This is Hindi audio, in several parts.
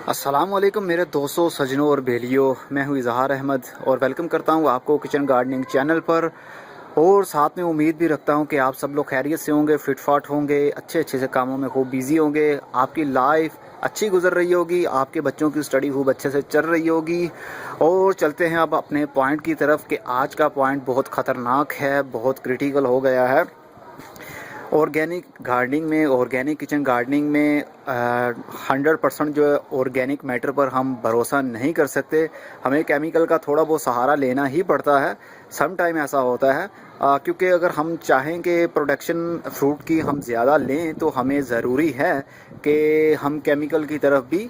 अस्सलाम वालेकुम मेरे दोस्तों, सजनों और बेलियों। मैं हूं इजहार अहमद और वेलकम करता हूं आपको किचन गार्डनिंग चैनल पर। और साथ में उम्मीद भी रखता हूं कि आप सब लोग खैरियत से होंगे, फिट फाट होंगे, अच्छे अच्छे से कामों में खूब बिजी होंगे। आपकी लाइफ अच्छी गुजर रही होगी, आपके बच्चों की स्टडी खूब अच्छे से चल रही होगी। और चलते हैं अब अपने पॉइंट की तरफ कि आज का पॉइंट बहुत ख़तरनाक है, बहुत क्रिटिकल हो गया है। ऑर्गेनिक गार्डनिंग में, ऑर्गेनिक किचन गार्डनिंग में 100% जो है ऑर्गेनिक मैटर पर हम भरोसा नहीं कर सकते। हमें केमिकल का थोड़ा बहुत सहारा लेना ही पड़ता है। सम टाइम ऐसा होता है क्योंकि अगर हम चाहें कि प्रोडक्शन फ्रूट की हम ज़्यादा लें तो हमें ज़रूरी है कि हम केमिकल की तरफ भी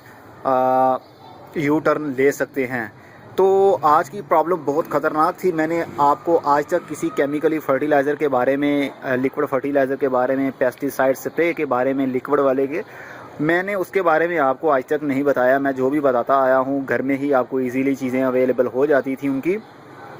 यू टर्न ले सकते हैं। तो आज की प्रॉब्लम बहुत ख़तरनाक थी। मैंने आपको आज तक किसी केमिकली फर्टिलाइज़र के बारे में, लिक्विड फर्टिलाइज़र के बारे में, पेस्टिसाइड स्प्रे के बारे में, लिक्विड वाले के, मैंने उसके बारे में आपको आज तक नहीं बताया। मैं जो भी बताता आया हूँ घर में ही आपको इजीली चीज़ें अवेलेबल हो जाती थी उनकी।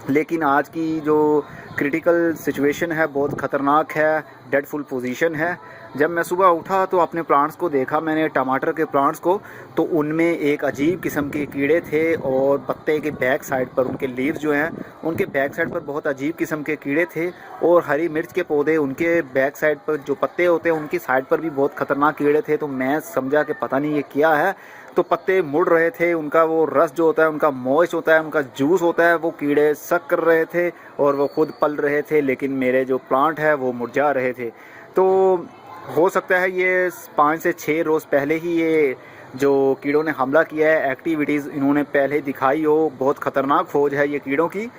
लेकिन आज की जो क्रिटिकल सिचुएशन है बहुत ख़तरनाक है, डेडफुल पोजीशन है। जब मैं सुबह उठा तो अपने प्लांट्स को देखा, मैंने टमाटर के प्लांट्स को, तो उनमें एक अजीब किस्म के कीड़े थे और पत्ते के बैक साइड पर, उनके लीव्स जो हैं उनके बैक साइड पर बहुत अजीब किस्म के कीड़े थे। और हरी मिर्च के पौधे, उनके बैक साइड पर जो पत्ते होते हैं उनकी साइड पर भी बहुत ख़तरनाक कीड़े थे। तो मैं समझा कि पता नहीं ये क्या है। तो पत्ते मुड़ रहे थे, उनका वो रस जो होता है, उनका मॉइस्ट होता है, उनका जूस होता है, वो कीड़े सक कर रहे थे और वो खुद पल रहे थे। लेकिन मेरे जो प्लांट है वो मुरझा रहे थे। तो हो सकता है ये 5 से 6 रोज़ पहले ही ये जो कीड़ों ने हमला किया है, एक्टिविटीज़ इन्होंने पहले दिखाई हो। बहुत ख़तरनाक फौज है ये कीड़ों की।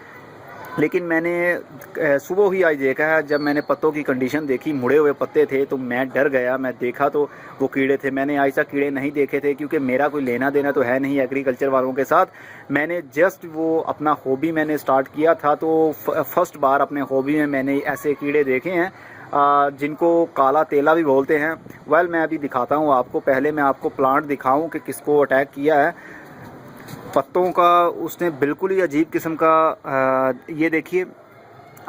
लेकिन मैंने सुबह ही आज देखा है, जब मैंने पत्तों की कंडीशन देखी, मुड़े हुए पत्ते थे, तो मैं डर गया। मैं देखा तो वो कीड़े थे। मैंने आज तक कीड़े नहीं देखे थे क्योंकि मेरा कोई लेना देना तो है नहीं एग्रीकल्चर वालों के साथ। मैंने जस्ट वो अपना हॉबी मैंने स्टार्ट किया था, तो फर्स्ट बार अपने हॉबी में मैंने ऐसे कीड़े देखे हैं जिनको काला तेला भी बोलते हैं। मैं अभी दिखाता हूँ आपको। पहले मैं आपको प्लांट दिखाऊँ कि किसको अटैक किया है। पत्तों का उसने बिल्कुल ही अजीब किस्म का, ये देखिए,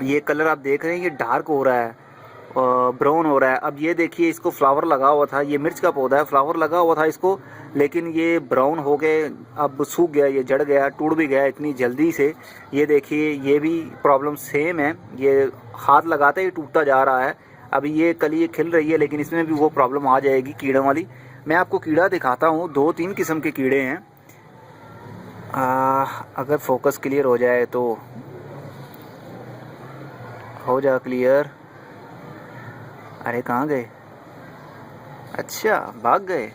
ये कलर आप देख रहे हैं, ये डार्क हो रहा है, ब्राउन हो रहा है। अब ये देखिए, इसको फ्लावर लगा हुआ था, ये मिर्च का पौधा है, फ्लावर लगा हुआ था इसको, लेकिन ये ब्राउन हो गए, अब सूख गया, ये जड़ गया, टूट भी गया इतनी जल्दी से। ये देखिए, ये भी प्रॉब्लम सेम है, ये हाथ लगाते ही टूटता जा रहा है। अभी ये कली ये खिल रही है, लेकिन इसमें भी वो प्रॉब्लम आ जाएगी कीड़ों वाली। मैं आपको कीड़ा दिखाता हूँ। 2-3 किस्म के कीड़े हैं। अगर फोकस क्लियर हो जाए तो हो जा क्लियर। अरे कहाँ गए? अच्छा, भाग गए।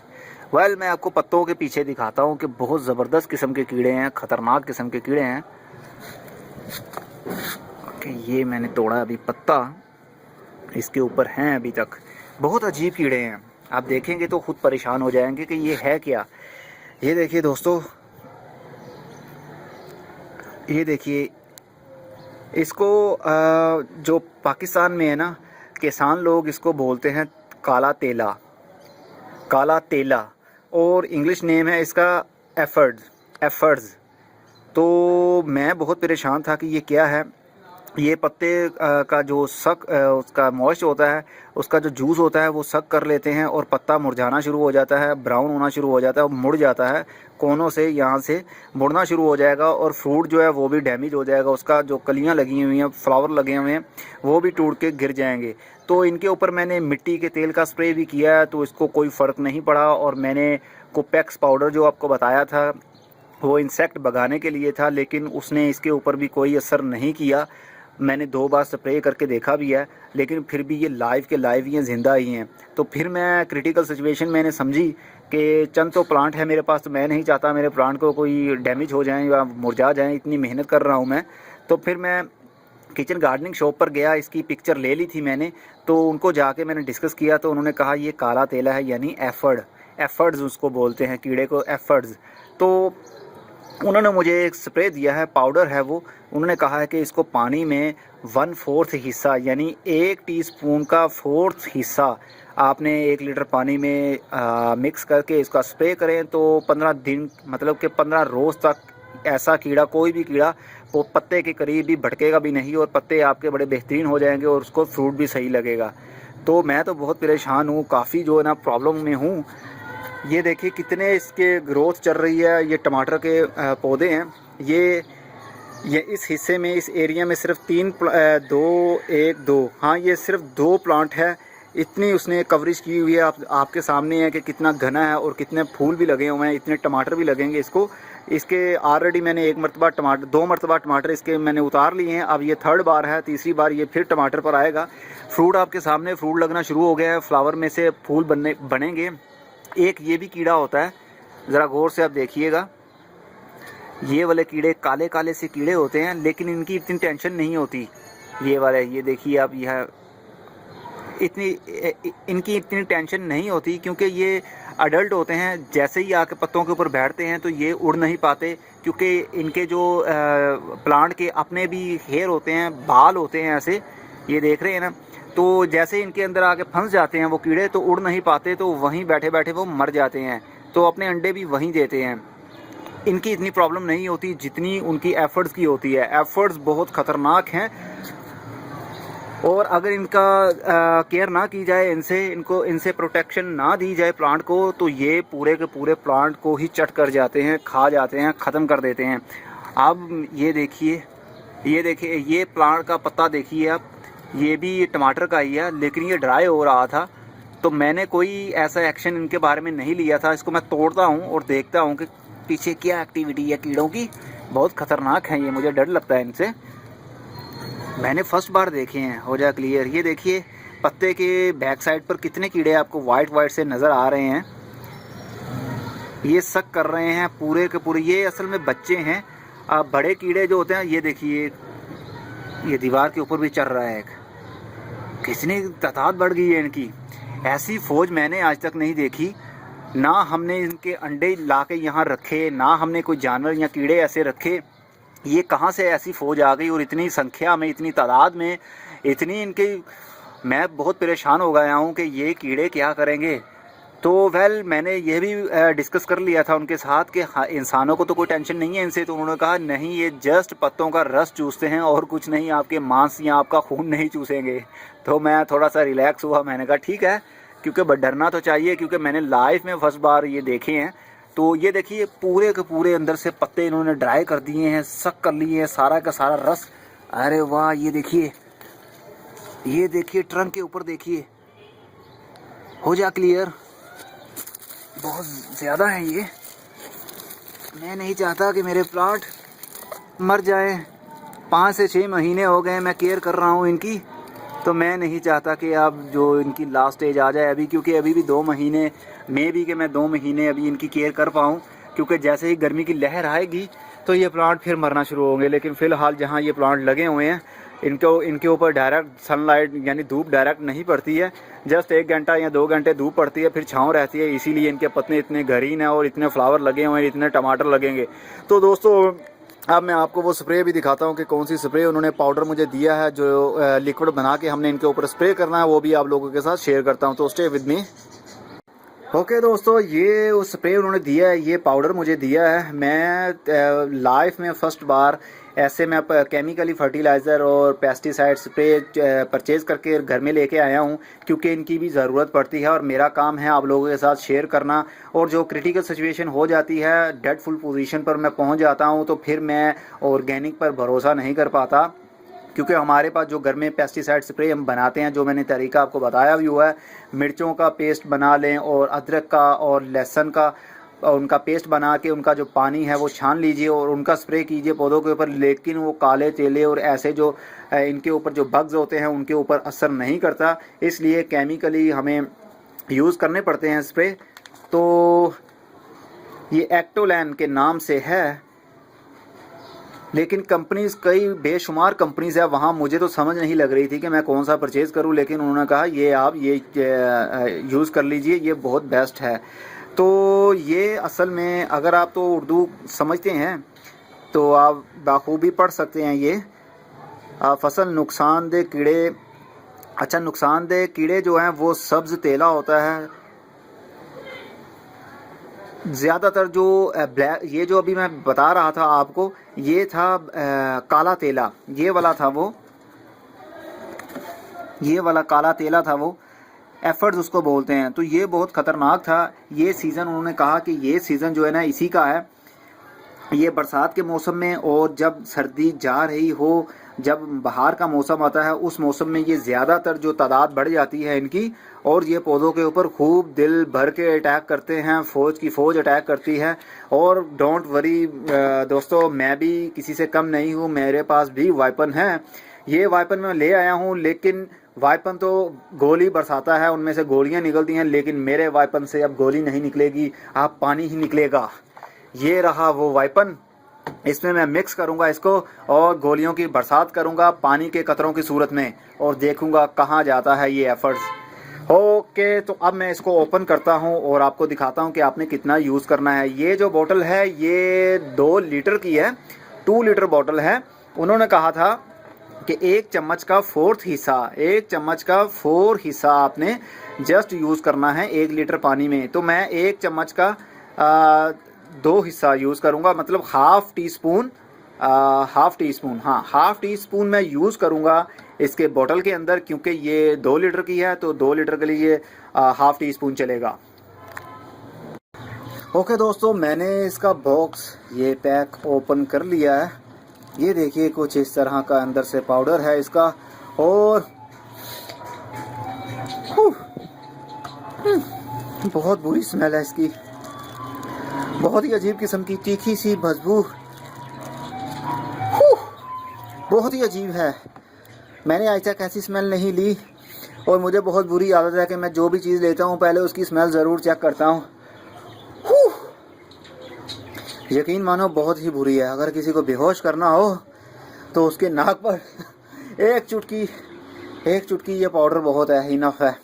मैं आपको पत्तों के पीछे दिखाता हूँ कि बहुत ज़बरदस्त किस्म के कीड़े हैं, ख़तरनाक किस्म के कीड़े हैं। ये मैंने तोड़ा अभी पत्ता, इसके ऊपर हैं अभी तक। बहुत अजीब कीड़े हैं, आप देखेंगे तो खुद परेशान हो जाएंगे कि ये है क्या। ये देखिए दोस्तों, ये देखिए, इसको जो पाकिस्तान में है ना, किसान लोग इसको बोलते हैं काला तेला, काला तेला। और इंग्लिश नेम है इसका एफर्ड्स। तो मैं बहुत परेशान था कि ये क्या है। ये पत्ते का जो उसका मॉइस्ट होता है, उसका जो जूस होता है वो सक कर लेते हैं और पत्ता मुरझाना शुरू हो जाता है, ब्राउन होना शुरू हो जाता है, मुड़ जाता है कोनों से, यहाँ से मुड़ना शुरू हो जाएगा और फ्रूट जो है वो भी डैमेज हो जाएगा। उसका जो कलियाँ लगी हुई हैं, फ्लावर लगे हुए हैं, वो भी टूट के गिर जाएंगे। तो इनके ऊपर मैंने मिट्टी के तेल का स्प्रे भी किया है, तो इसको कोई फ़र्क नहीं पड़ा। और मैंने कोपेक्स पाउडर जो आपको बताया था वो इंसेक्ट भगाने के लिए था, लेकिन उसने इसके ऊपर भी कोई असर नहीं किया। मैंने 2 बार स्प्रे करके देखा भी है, लेकिन फिर भी ये लाइव के लाइव ही हैं, ज़िंदा ही हैं। तो फिर मैं क्रिटिकल सिचुएशन मैंने समझी कि चंद तो प्लांट है मेरे पास, तो मैं नहीं चाहता मेरे प्लांट को कोई डैमेज हो जाए या मुरझा जाए, इतनी मेहनत कर रहा हूँ मैं। तो फिर मैं किचन गार्डनिंग शॉप पर गया, इसकी पिक्चर ले ली थी मैंने, तो उनको जाके मैंने डिस्कस किया, तो उन्होंने कहा ये काला तेला है, यानी एफर्ड्स उसको बोलते हैं, कीड़े को एफर्ड्स। तो उन्होंने मुझे एक स्प्रे दिया है, पाउडर है वो। उन्होंने कहा है कि इसको पानी में 1/4 हिस्सा, यानी 1 टीस्पून का 4th हिस्सा आपने 1 लीटर पानी में मिक्स करके इसका स्प्रे करें, तो 15 दिन, मतलब कि 15 रोज़ तक ऐसा कीड़ा, कोई भी कीड़ा वो पत्ते के करीब भी भटकेगा भी नहीं और पत्ते आपके बड़े बेहतरीन हो जाएंगे और उसको फ्रूट भी सही लगेगा। तो मैं तो बहुत परेशान हूँ, काफ़ी जो है ना प्रॉब्लम में हूँ। ये देखिए कितने इसके ग्रोथ चल रही है। ये टमाटर के पौधे हैं। ये इस हिस्से में, इस एरिया में सिर्फ हाँ ये सिर्फ 2 प्लांट है। इतनी उसने कवरेज की हुई है। आपके सामने है कि कितना घना है और कितने फूल भी लगे हुए हैं, इतने टमाटर भी लगेंगे इसको। इसके ऑलरेडी मैंने 2 मरतबा टमाटर इसके मैंने उतार लिए हैं। अब ये 3rd बार है, तीसरी बार ये फिर टमाटर पर आएगा। फ्रूट आपके सामने फ्रूट लगना शुरू हो गया है। फ्लावर में से फूल बनेंगे। एक ये भी कीड़ा होता है, ज़रा गौर से आप देखिएगा। ये वाले कीड़े काले काले से कीड़े होते हैं, लेकिन इनकी इतनी टेंशन नहीं होती। ये वाले, ये देखिए आप, यह इनकी इतनी टेंशन नहीं होती क्योंकि ये अडल्ट होते हैं। जैसे ही आके पत्तों के ऊपर बैठते हैं तो ये उड़ नहीं पाते, क्योंकि इनके जो प्लांट के अपने भी हेयर होते हैं, बाल होते हैं ऐसे, ये देख रहे हैं ना। तो जैसे इनके अंदर आके फंस जाते हैं वो कीड़े, तो उड़ नहीं पाते, तो वहीं बैठे बैठे वो मर जाते हैं। तो अपने अंडे भी वहीं देते हैं। इनकी इतनी प्रॉब्लम नहीं होती जितनी उनकी एफर्ट्स की होती है। एफर्ट्स बहुत ख़तरनाक हैं, और अगर इनका केयर ना की जाए, इनसे प्रोटेक्शन ना दी जाए प्लांट को, तो ये पूरे के पूरे प्लांट को ही चट कर जाते हैं, खा जाते हैं, ख़त्म कर देते हैं। अब ये देखिए, ये प्लांट का पत्ता देखिए आप, ये भी टमाटर का ही है, लेकिन ये ड्राई हो रहा था। तो मैंने कोई ऐसा एक्शन इनके बारे में नहीं लिया था। इसको मैं तोड़ता हूँ और देखता हूँ कि पीछे क्या एक्टिविटी है कीड़ों की। बहुत ख़तरनाक है ये, मुझे डर लगता है इनसे। मैंने फर्स्ट बार देखे हैं। हो जाए क्लियर। ये देखिए पत्ते के बैक साइड पर कितने कीड़े आपको वाइट से नज़र आ रहे हैं। ये सक कर रहे हैं पूरे के पूरे। ये असल में बच्चे हैं। अब बड़े कीड़े जो होते हैं, ये देखिए, ये दीवार के ऊपर भी चढ़ रहा है एक। कितनी तादाद बढ़ गई है इनकी। ऐसी फौज मैंने आज तक नहीं देखी। ना हमने इनके अंडे ला के यहाँ रखे, ना हमने कोई जानवर या कीड़े ऐसे रखे। ये कहाँ से ऐसी फ़ौज आ गई, और इतनी संख्या में, इतनी तादाद में, इतनी इनकी। मैं बहुत परेशान हो गया हूँ कि ये कीड़े क्या करेंगे। तो मैंने ये भी डिस्कस कर लिया था उनके साथ कि हाँ, इंसानों को तो कोई टेंशन नहीं है इनसे। तो उन्होंने कहा नहीं, ये जस्ट पत्तों का रस चूसते हैं और कुछ नहीं, आपके मांस या आपका खून नहीं चूसेंगे। तो मैं थोड़ा सा रिलैक्स हुआ। मैंने कहा ठीक है, क्योंकि डरना तो चाहिए, क्योंकि मैंने लाइफ में फर्स्ट बार ये देखे हैं। तो ये देखिए पूरे के पूरे अंदर से पत्ते इन्होंने ड्राई कर दिए हैं, सक कर लिए हैं, सारा का सारा रस। अरे वाह, ये देखिए ट्रंक के ऊपर देखिए। हो जा क्लियर। बहुत ज़्यादा है ये। मैं नहीं चाहता कि मेरे प्लांट मर जाएं। 5 से 6 महीने हो गए मैं केयर कर रहा हूँ इनकी। तो मैं नहीं चाहता कि अब जो इनकी लास्ट स्टेज आ जाए अभी, क्योंकि अभी भी 2 महीने में भी कि मैं 2 महीने अभी इनकी केयर कर पाऊँ, क्योंकि जैसे ही गर्मी की लहर आएगी तो ये प्लांट फिर मरना शुरू होंगे। लेकिन फ़िलहाल जहाँ ये प्लांट लगे हुए हैं, इनके ऊपर डायरेक्ट सनलाइट यानी धूप डायरेक्ट नहीं पड़ती है। जस्ट 1 घंटा या 2 घंटे धूप पड़ती है, फिर छाँव रहती है। इसीलिए इनके पत्ते इतने ग्रीन हैं और इतने फ्लावर लगे हुए हैं, इतने टमाटर लगेंगे। तो दोस्तों, अब मैं आपको वो स्प्रे भी दिखाता हूँ कि कौन सी स्प्रे उन्होंने पाउडर मुझे दिया है, जो लिक्विड बना के हमने इनके ऊपर स्प्रे करना है। वो भी आप लोगों के साथ शेयर करता हूँ, तो स्टे विद मी। ओके दोस्तों, ये वो स्प्रे उन्होंने दिया है, ये पाउडर मुझे दिया है। मैं लाइफ में फ़र्स्ट बार ऐसे मैं केमिकली फर्टिलाइज़र और पेस्टिसाइड स्प्रे परचेज़ करके घर में लेके आया हूँ, क्योंकि इनकी भी ज़रूरत पड़ती है और मेरा काम है आप लोगों के साथ शेयर करना। और जो क्रिटिकल सिचुएशन हो जाती है, डेडफुल पोजीशन पर मैं पहुँच जाता हूँ, तो फिर मैं ऑर्गेनिक पर भरोसा नहीं कर पाता, क्योंकि हमारे पास जो घर में पेस्टिसाइड स्प्रे हम बनाते हैं, जो मैंने तरीका आपको बताया भी हुआ है, मिर्चों का पेस्ट बना लें और अदरक का और लहसुन का उनका पेस्ट बना के उनका जो पानी है वो छान लीजिए और उनका स्प्रे कीजिए पौधों के ऊपर। लेकिन वो काले तेले और ऐसे जो इनके ऊपर जो बग्स होते हैं उनके ऊपर असर नहीं करता, इसलिए केमिकली हमें यूज़ करने पड़ते हैं स्प्रे। तो ये एक्टोलैन के नाम से है, लेकिन कंपनीज़ कई बेशुमार कंपनीज़ है वहाँ। मुझे तो समझ नहीं लग रही थी कि मैं कौन सा परचेज़ करूँ, लेकिन उन्होंने कहा ये आप ये यूज़ कर लीजिए, ये बहुत बेस्ट है। तो ये असल में अगर आप तो उर्दू समझते हैं तो आप बाखूबी पढ़ सकते हैं। ये फसल नुकसानदेह कीड़े, अच्छा नुकसानदेह कीड़े जो हैं वो सब्ज़ तेला होता है। ज़्यादातर जो ब्लैक, ये जो अभी मैं बता रहा था आपको, ये था काला तेला, ये वाला था वो, ये वाला काला तेला था वो। एफर्ट्स उसको बोलते हैं। तो ये बहुत ख़तरनाक था। ये सीज़न उन्होंने कहा कि ये सीज़न जो है ना इसी का है, ये बरसात के मौसम में, और जब सर्दी जा रही हो, जब बाहर का मौसम आता है, उस मौसम में ये ज़्यादातर जो तादाद बढ़ जाती है इनकी, और ये पौधों के ऊपर खूब दिल भर के अटैक करते हैं, फ़ौज की फ़ौज अटैक करती है। और डोंट वरी दोस्तों, मैं भी किसी से कम नहीं हूँ, मेरे पास भी वाइपन है। ये वाइपन मैं ले आया हूँ, लेकिन वाइपन तो गोली बरसाता है, उनमें से गोलियाँ निकलती हैं, लेकिन मेरे वाइपन से अब गोली नहीं निकलेगी, अब पानी ही निकलेगा। ये रहा वो वाइपन, इसमें मैं मिक्स करूंगा इसको और गोलियों की बरसात करूंगा पानी के कतरों की सूरत में, और देखूंगा कहाँ जाता है ये एफर्ट्स। ओके, तो अब मैं इसको ओपन करता हूं और आपको दिखाता हूं कि आपने कितना यूज़ करना है। ये जो बोतल है ये 2 लीटर की है, 2 लीटर बोतल है। उन्होंने कहा था कि 1 चम्मच का 4th हिस्सा, 1 चम्मच का 4 हिस्सा आपने जस्ट यूज़ करना है 1 लीटर पानी में। तो मैं 1 चम्मच का 2 हिस्सा यूज़ करूँगा, मतलब half tea spoon, half tea spoon मैं यूज़ करूँगा इसके बोतल के अंदर, क्योंकि ये 2 लीटर की है, तो 2 लीटर के लिए हाफ़ टी स्पून चलेगा। ओके दोस्तों, मैंने इसका बॉक्स ये पैक ओपन कर लिया है। ये देखिए कुछ इस तरह का अंदर से पाउडर है इसका, और बहुत बुरी स्मेल है इसकी, बहुत ही अजीब किस्म की तीखी सी बदबू, बहुत ही अजीब है। मैंने आज तक ऐसी स्मेल नहीं ली, और मुझे बहुत बुरी आदत है कि मैं जो भी चीज़ लेता हूँ पहले उसकी स्मेल ज़रूर चेक करता हूँ। यकीन मानो बहुत ही बुरी है। अगर किसी को बेहोश करना हो तो उसके नाक पर एक चुटकी ये पाउडर बहुत है, इनफ है।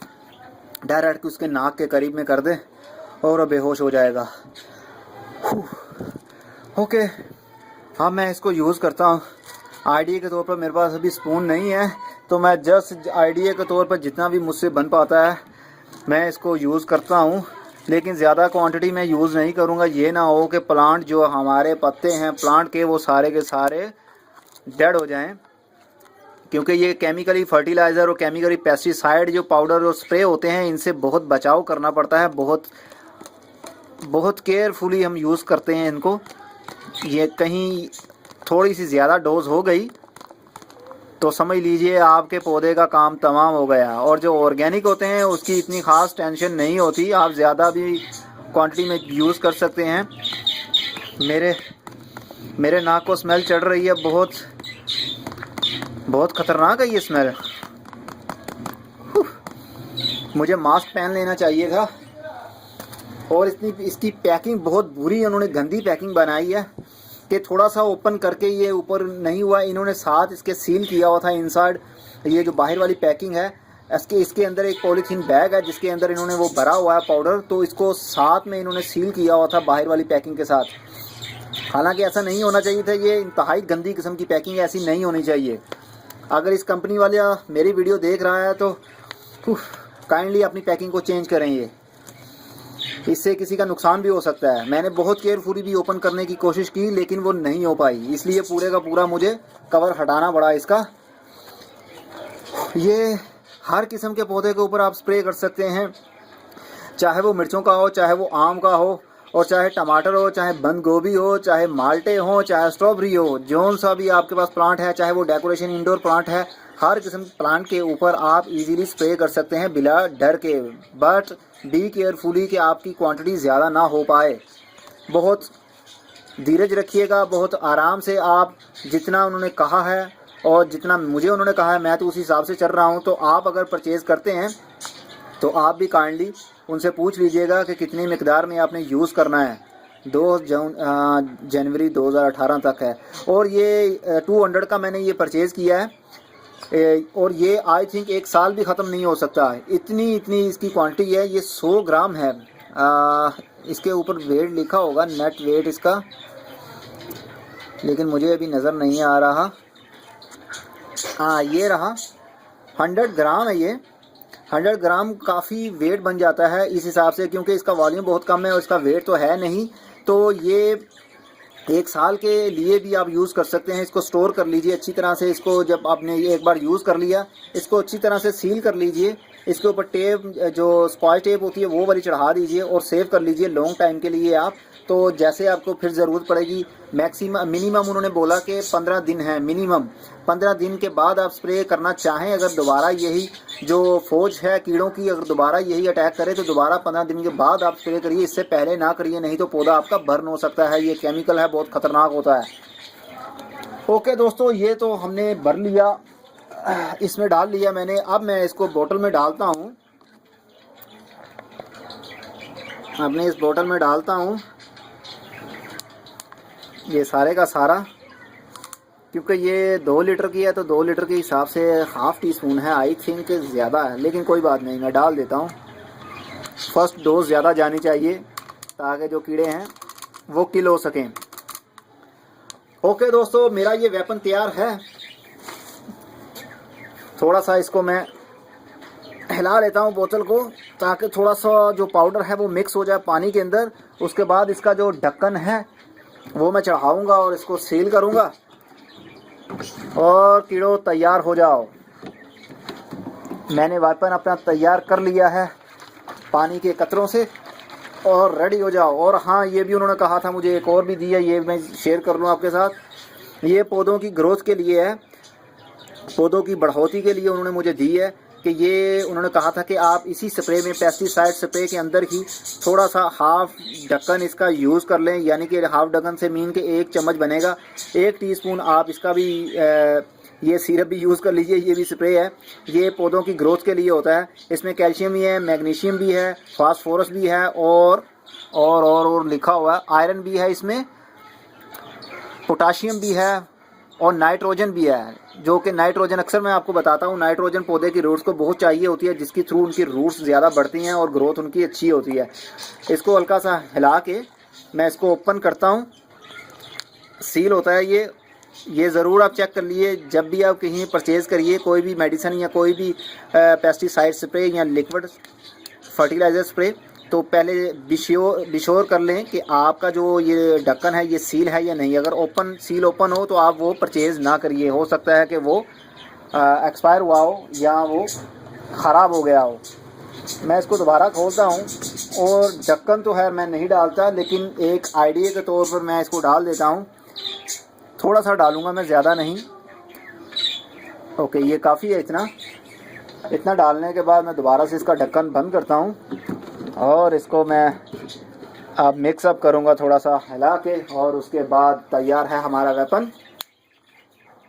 डायरेक्ट उसके नाक के करीब में कर दे और बेहोश हो जाएगा। ओके, हाँ मैं इसको यूज़ करता हूँ। आइडिया के तौर पर मेरे पास अभी स्पून नहीं है, तो मैं जस्ट आइडिया के तौर पर जितना भी मुझसे बन पाता है मैं इसको यूज़ करता हूँ, लेकिन ज़्यादा क्वांटिटी में यूज़ नहीं करूँगा। ये ना हो कि प्लांट जो हमारे पत्ते हैं प्लांट के, वो सारे के सारे डेड हो जाएं, क्योंकि ये केमिकली फर्टिलाइज़र और केमिकली पेस्टिसाइड जो पाउडर और स्प्रे होते हैं, इनसे बहुत बचाव करना पड़ता है, बहुत केयरफुली हम यूज़ करते हैं इनको। ये कहीं थोड़ी सी ज़्यादा डोज हो गई तो समझ लीजिए आपके पौधे का काम तमाम हो गया। और जो ऑर्गेनिक होते हैं उसकी इतनी ख़ास टेंशन नहीं होती, आप ज़्यादा भी क्वांटिटी में यूज़ कर सकते हैं। मेरे नाक को स्मेल चढ़ रही है, बहुत ख़तरनाक है ये स्मेल। मुझे मास्क पहन लेना चाहिए था। और इसकी पैकिंग बहुत बुरी, उन्होंने गंदी पैकिंग बनाई है कि थोड़ा सा ओपन करके ये ऊपर नहीं हुआ। इन्होंने साथ इसके सील किया हुआ था इनसाइड। ये जो बाहर वाली पैकिंग है इसके अंदर एक पॉलीथीन बैग है जिसके अंदर इन्होंने वो भरा हुआ है पाउडर, तो इसको साथ में इन्होंने सील किया हुआ था बाहर वाली पैकिंग के साथ। हालांकि ऐसा नहीं होना चाहिए था, ये इंतहाई गंदी किस्म की पैकिंग है, ऐसी नहीं होनी चाहिए। अगर इस कंपनी वाला मेरी वीडियो देख रहा है तो काइंडली अपनी पैकिंग को चेंज करें, इससे किसी का नुकसान भी हो सकता है। मैंने बहुत केयरफुली भी ओपन करने की कोशिश की, लेकिन वो नहीं हो पाई, इसलिए पूरे का पूरा मुझे कवर हटाना पड़ा इसका। ये हर किस्म के पौधे के ऊपर आप स्प्रे कर सकते हैं, चाहे वो मिर्चों का हो, चाहे वो आम का हो, और चाहे टमाटर हो, चाहे बंद गोभी हो, चाहे माल्टे हो, चाहे स्ट्रॉबेरी हो, जौन सा भी आपके पास प्लांट है, चाहे वो डेकोरेशन इंडोर प्लांट है, हर किस्म के प्लांट के ऊपर आप इजीली स्प्रे कर सकते हैं बिना डर के। बट बी केयरफुली कि आपकी क्वांटिटी ज़्यादा ना हो पाए। बहुत धीरज रखिएगा, बहुत आराम से आप जितना उन्होंने कहा है और जितना मुझे उन्होंने कहा है मैं तो उस हिसाब से चल रहा हूँ। तो आप अगर परचेज़ करते हैं तो आप भी काइंडली उनसे पूछ लीजिएगा कि कितनी मिकदार में आपने यूज़ करना है। 2 जनवरी 2018 तक है, और ये 200 का मैंने ये परचेज़ किया है, और ये आई थिंक 1 साल भी ख़त्म नहीं हो सकता। इतनी इसकी क्वांटिटी है। ये 100 ग्राम है। इसके ऊपर वेट लिखा होगा, नेट वेट इसका, लेकिन मुझे अभी नज़र नहीं आ रहा। हाँ, ये रहा 100 ग्राम है। ये 100 ग्राम काफ़ी वेट बन जाता है इस हिसाब से, क्योंकि इसका वॉल्यूम बहुत कम है और इसका वेट तो है नहीं। तो ये 1 साल के लिए भी आप यूज़ कर सकते हैं। इसको स्टोर कर लीजिए अच्छी तरह से। इसको जब आपने एक बार यूज़ कर लिया, इसको अच्छी तरह से सील कर लीजिए इसके ऊपर टेप, जो स्कॉच टेप होती है वो वाली चढ़ा दीजिए और सेव कर लीजिए लॉन्ग टाइम के लिए आप। तो जैसे आपको फिर ज़रूरत पड़ेगी, मिनिमम उन्होंने बोला कि 15 दिन है मिनिमम। 15 दिन के बाद आप स्प्रे करना चाहें, अगर दोबारा यही जो फौज है कीड़ों की अगर दोबारा यही अटैक करे तो दोबारा 15 दिन के बाद आप स्प्रे करिए, इससे पहले ना करिए, नहीं तो पौधा आपका बर्न हो सकता है। ये केमिकल है, बहुत ख़तरनाक होता है। ओके दोस्तों, ये तो हमने भर लिया, इसमें डाल लिया मैंने। अब मैं इसको बोतल में डालता हूँ, अपने इस बोतल में डालता हूँ ये सारे का सारा, क्योंकि ये 2 लीटर की है तो 2 लीटर के हिसाब से हाफ़ टी स्पून है। आई थिंक ज़्यादा है, लेकिन कोई बात नहीं, मैं डाल देता हूँ। फर्स्ट डोज ज़्यादा जानी चाहिए ताकि जो कीड़े हैं वो किल हो सकें। ओके दोस्तों, मेरा ये वेपन तैयार है। थोड़ा सा इसको मैं हिला लेता हूँ बोतल को, ताकि थोड़ा सा जो पाउडर है वो मिक्स हो जाए पानी के अंदर। उसके बाद इसका जो ढक्कन है वो मैं चढ़ाऊँगा और इसको सील करूँगा। और कीड़ों तैयार हो जाओ, मैंने वेपन अपना तैयार कर लिया है पानी के कतरों से, और रेडी हो जाओ। और हाँ, ये भी उन्होंने कहा था, मुझे एक और भी दी है, ये मैं शेयर कर लूँ आपके साथ। ये पौधों की ग्रोथ के लिए है, पौधों की बढ़ोतरी के लिए उन्होंने मुझे दी है कि ये उन्होंने कहा था कि आप इसी स्प्रे में, पेस्टिसाइड स्प्रे के अंदर ही थोड़ा सा हाफ ढक्कन इसका यूज़ कर लें, यानी कि हाफ ढक्कन से मीन के 1 चम्मच बनेगा। 1 टीस्पून आप इसका भी ये सिरप भी यूज़ कर लीजिए। ये भी स्प्रे है, ये पौधों की ग्रोथ के लिए होता है। इसमें कैल्शियम भी है, मैग्नीशियम भी है, फास्फोरस भी है, और लिखा हुआ है आयरन भी है, इसमें पोटाशियम भी है और नाइट्रोजन भी है। जो कि नाइट्रोजन अक्सर मैं आपको बताता हूँ, नाइट्रोजन पौधे की रूट्स को बहुत चाहिए होती है, जिसकी थ्रू उनकी रूट्स ज़्यादा बढ़ती हैं और ग्रोथ उनकी अच्छी होती है। इसको हल्का सा हिला के मैं इसको ओपन करता हूँ, सील होता है ये ज़रूर आप चेक कर लिए जब भी आप कहीं परचेज़ करिए कोई भी मेडिसिन या कोई भी पेस्टिसाइड स्प्रे या लिक्विड फर्टिलाइज़र स्प्रे, तो पहले बिश्योर कर लें कि आपका जो ये ढक्कन है ये सील है या नहीं। अगर सील ओपन हो तो आप वो परचेज़ ना करिए, हो सकता है कि वो एक्सपायर हुआ हो या वो ख़राब हो गया हो। मैं इसको दोबारा खोलता हूँ, और ढक्कन तो है मैं नहीं डालता, लेकिन एक आइडिया के तौर पर मैं इसको डाल देता हूँ। थोड़ा सा डालूँगा मैं, ज़्यादा नहीं। ओके, ये काफ़ी है। इतना डालने के बाद मैं दोबारा से इसका ढक्कन बंद करता हूँ, और इसको मैं अब मिक्सअप करूँगा थोड़ा सा हिला के, और उसके बाद तैयार है हमारा वेपन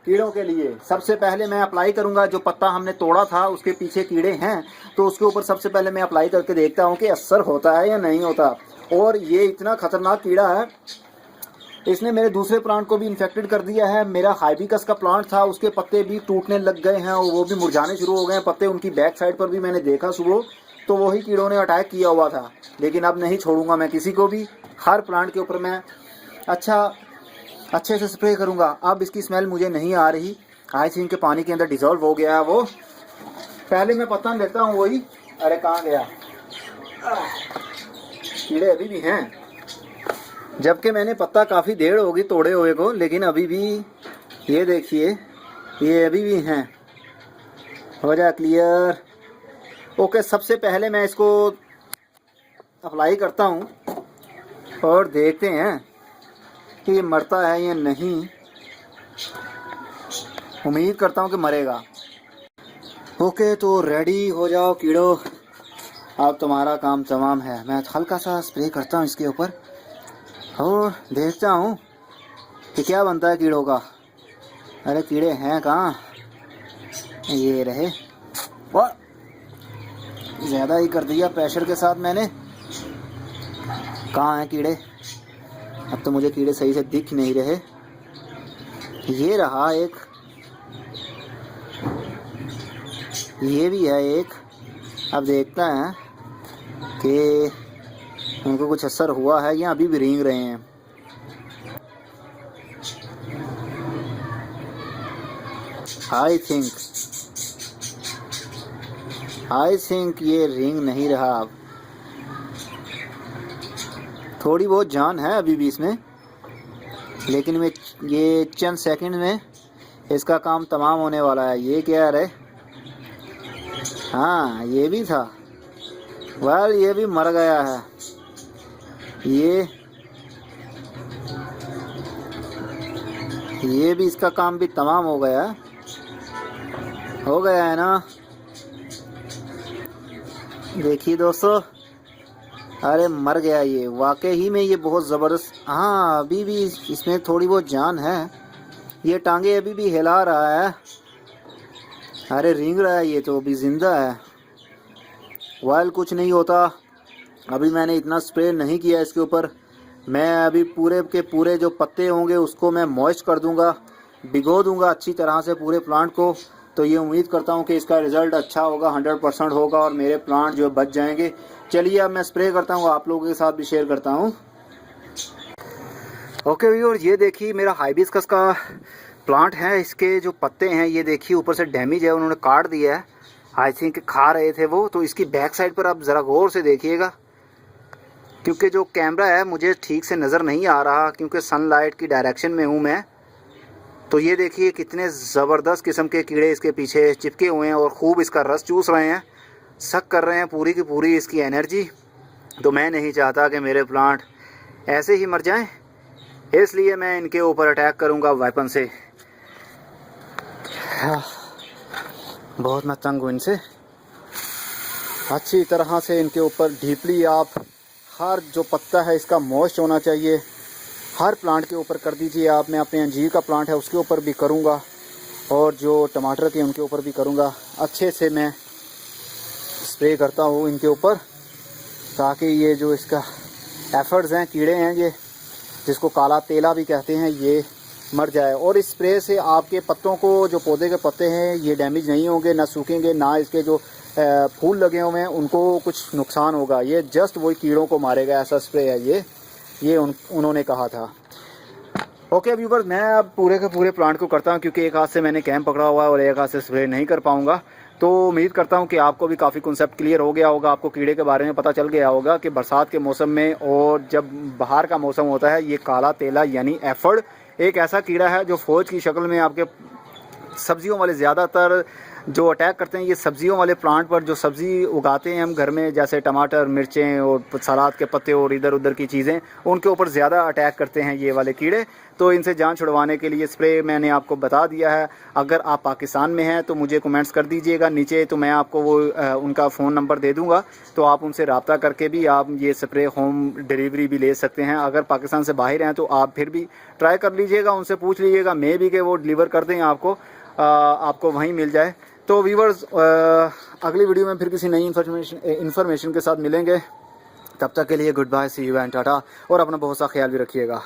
कीड़ों के लिए। सबसे पहले मैं अप्लाई करूँगा, जो पत्ता हमने तोड़ा था उसके पीछे कीड़े हैं, तो उसके ऊपर सबसे पहले मैं अप्लाई करके देखता हूँ कि असर होता है या नहीं होता। और ये इतना ख़तरनाक कीड़ा है, इसने मेरे दूसरे प्लांट को भी इन्फेक्टेड कर दिया है। मेरा हाइबिस्कस का प्लांट था, उसके पत्ते भी टूटने लग गए हैं और वो भी मुरझाने शुरू हो गए हैं पत्ते। उनकी बैक साइड पर भी मैंने देखा सुबह, तो वही कीड़ों ने अटैक किया हुआ था। लेकिन अब नहीं छोड़ूंगा मैं किसी को भी, हर प्लांट के ऊपर मैं अच्छे से स्प्रे करूंगा। अब इसकी स्मेल मुझे नहीं आ रही, आई थिंक के पानी के अंदर डिज़ोल्व हो गया है वो। पहले मैं पत्ता लेता हूँ वही, अरे कहाँ गया, कीड़े अभी भी हैं, जबकि मैंने पत्ता काफ़ी देर होगी तोड़े हुए को, लेकिन अभी भी ये देखिए, ये अभी भी हैं। हो जाए क्लियर। ओके, सबसे पहले मैं इसको अप्लाई करता हूँ और देखते हैं कि ये मरता है या नहीं। उम्मीद करता हूँ कि मरेगा। ओके, तो रेडी हो जाओ कीड़ों, अब तुम्हारा काम तमाम है। मैं हल्का सा स्प्रे करता हूँ इसके ऊपर और देखता हूँ कि क्या बनता है कीड़ों का। अरे कीड़े हैं कहाँ, ये रहे। और ज़्यादा ही कर दिया प्रेशर के साथ मैंने। कहाँ हैं कीड़े, अब तो मुझे कीड़े सही से दिख नहीं रहे। ये रहा एक, ये भी है एक। अब देखता है कि उनको कुछ असर हुआ है या अभी भी रेंग रहे हैं। आई थिंक ये रिंग नहीं रहा। अब थोड़ी बहुत जान है अभी भी इसमें, लेकिन मैं ये चंद सेकंड में इसका काम तमाम होने वाला है। ये क्या है, हाँ ये भी था। वेल ये भी मर गया है। ये भी इसका काम भी तमाम हो गया है ना। देखिए दोस्तों, अरे मर गया ये, वाकई ही में ये बहुत ज़बरदस्त। हाँ अभी भी इसमें थोड़ी बहुत जान है। ये टांगे अभी भी हिला रहा है। अरे रेंग रहा है, ये तो अभी ज़िंदा है। वाइल कुछ नहीं होता, अभी मैंने इतना स्प्रे नहीं किया इसके ऊपर। मैं अभी पूरे के पूरे जो पत्ते होंगे उसको मैं मॉइस्ट कर दूंगा, भिगो दूंगा अच्छी तरह से पूरे प्लांट को। तो ये उम्मीद करता हूँ कि इसका रिज़ल्ट अच्छा होगा, 100% होगा और मेरे प्लांट जो बच जाएंगे। चलिए अब मैं स्प्रे करता हूँ, आप लोगों के साथ भी शेयर करता हूँ। ओके व्यूअर, ये देखिए मेरा हाइबिस्कस का प्लांट है। इसके जो पत्ते हैं ये देखिए ऊपर से डैमेज है, उन्होंने काट दिया है। आई थिंक खा रहे थे वो। तो इसकी बैक साइड पर आप ज़रा गौर से देखिएगा, क्योंकि जो कैमरा है मुझे ठीक से नज़र नहीं आ रहा, क्योंकि सनलाइट की डायरेक्शन में हूँ मैं। तो ये देखिए कितने ज़बरदस्त किस्म के कीड़े इसके पीछे चिपके हुए हैं और ख़ूब इसका रस चूस रहे हैं, सक कर रहे हैं पूरी की पूरी इसकी एनर्जी। तो मैं नहीं चाहता कि मेरे प्लांट ऐसे ही मर जाएं, इसलिए मैं इनके ऊपर अटैक करूंगा वेपन से। बहुत मैं तंग हूँ इनसे। अच्छी तरह से इनके ऊपर डीपली आप हर जो पत्ता है इसका मॉइस्ट होना चाहिए, हर प्लांट के ऊपर कर दीजिए आप। मैं अपने अंजीर का प्लांट है उसके ऊपर भी करूँगा और जो टमाटर के उनके ऊपर भी करूँगा। अच्छे से मैं स्प्रे करता हूँ इनके ऊपर, ताकि ये जो इसका एफर्ट्स हैं, कीड़े हैं ये, जिसको काला तेला भी कहते हैं, ये मर जाए। और इस स्प्रे से आपके पत्तों को, जो पौधे के पत्ते हैं, ये डैमेज नहीं होंगे, ना सूखेंगे, ना इसके जो फूल लगे हुए हैं उनको कुछ नुकसान होगा। ये जस्ट वही कीड़ों को मारेगा, ऐसा स्प्रे है ये उन्होंने कहा था। ओके व्यूअर्स, मैं अब पूरे के पूरे प्लांट को करता हूँ, क्योंकि एक हाथ से मैंने कैम पकड़ा हुआ है और एक हाथ से स्प्रे नहीं कर पाऊँगा। तो उम्मीद करता हूँ कि आपको भी काफ़ी कॉन्सेप्ट क्लियर हो गया होगा, आपको कीड़े के बारे में पता चल गया होगा कि बरसात के मौसम में और जब बाहर का मौसम होता है, ये काला तेला यानी एफर्ड एक ऐसा कीड़ा है जो फौज की शक्ल में आपके सब्जियों वाले ज़्यादातर जो अटैक करते हैं, ये सब्जियों वाले प्लांट पर जो सब्ज़ी उगाते हैं हम घर में, जैसे टमाटर, मिर्चें और सलाद के पत्ते और इधर उधर की चीज़ें, उनके ऊपर ज़्यादा अटैक करते हैं ये वाले कीड़े। तो इनसे जान छुड़वाने के लिए स्प्रे मैंने आपको बता दिया है। अगर आप पाकिस्तान में हैं तो मुझे कमेंट्स कर दीजिएगा नीचे, तो मैं आपको वो उनका फ़ोन नंबर दे दूँगा, तो आप उनसे रब्ता करके भी आप ये स्प्रे होम डिलीवरी भी ले सकते हैं। अगर पाकिस्तान से बाहर हैं तो आप फिर भी ट्राई कर लीजिएगा, उनसे पूछ लीजिएगा मे भी कि वो डिलीवर कर दें आपको वहीं मिल जाए। तो व्यूअर्स, अगली वीडियो में फिर किसी नई इन्फॉर्मेशन के साथ मिलेंगे। तब तक के लिए good bye, see you and tata, और अपना बहुत सा ख्याल भी रखिएगा।